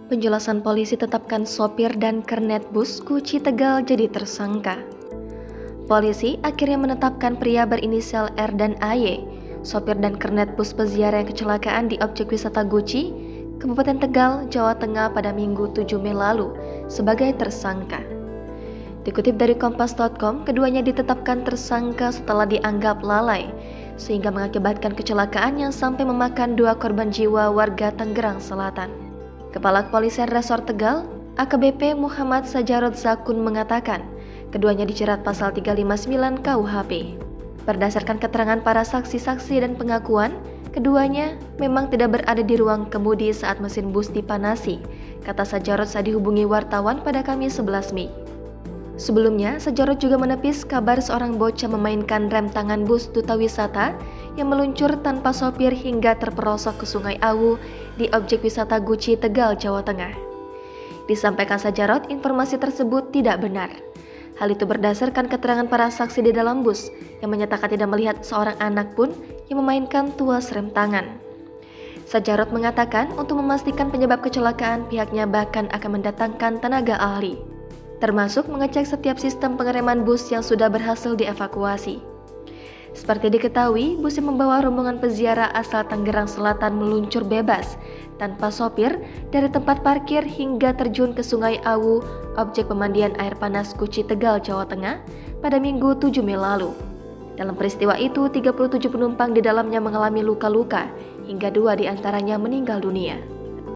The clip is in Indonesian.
Penjelasan polisi tetapkan sopir dan kernet bus Guci Tegal jadi tersangka. Polisi akhirnya menetapkan pria berinisial R dan AY, sopir dan kernet bus peziarah yang kecelakaan di objek wisata Guci, Kabupaten Tegal, Jawa Tengah pada Minggu 7 Mei lalu sebagai tersangka. Dikutip dari Kompas.com, keduanya ditetapkan tersangka setelah dianggap lalai, sehingga mengakibatkan kecelakaan yang sampai memakan 2 korban jiwa warga Tangerang Selatan. Kepala Kepolisian Resor Tegal, AKBP Muhammad Sajarot Zakun mengatakan, keduanya dijerat pasal 359 KUHP. Berdasarkan keterangan para saksi-saksi dan pengakuan, keduanya memang tidak berada di ruang kemudi saat mesin bus dipanasi, kata Sajarot saat dihubungi wartawan pada Kamis 11 Mei. Sebelumnya, Sajarot juga menepis kabar seorang bocah memainkan rem tangan bus duta wisata yang meluncur tanpa sopir hingga terperosok ke Sungai Awu di objek wisata Guci Tegal, Jawa Tengah. Disampaikan Sajarot, informasi tersebut tidak benar. Hal itu berdasarkan keterangan para saksi di dalam bus yang menyatakan tidak melihat seorang anak pun yang memainkan tuas rem tangan. Sajarot mengatakan untuk memastikan penyebab kecelakaan pihaknya bahkan akan mendatangkan tenaga ahli, termasuk mengecek setiap sistem pengereman bus yang sudah berhasil dievakuasi. Seperti diketahui, bus yang membawa rombongan peziarah asal Tangerang Selatan meluncur bebas tanpa sopir dari tempat parkir hingga terjun ke Sungai Awu, objek pemandian air panas Guci Tegal, Jawa Tengah pada Minggu 7 Mei lalu. Dalam peristiwa itu, 37 penumpang di dalamnya mengalami luka-luka hingga 2 diantaranya meninggal dunia.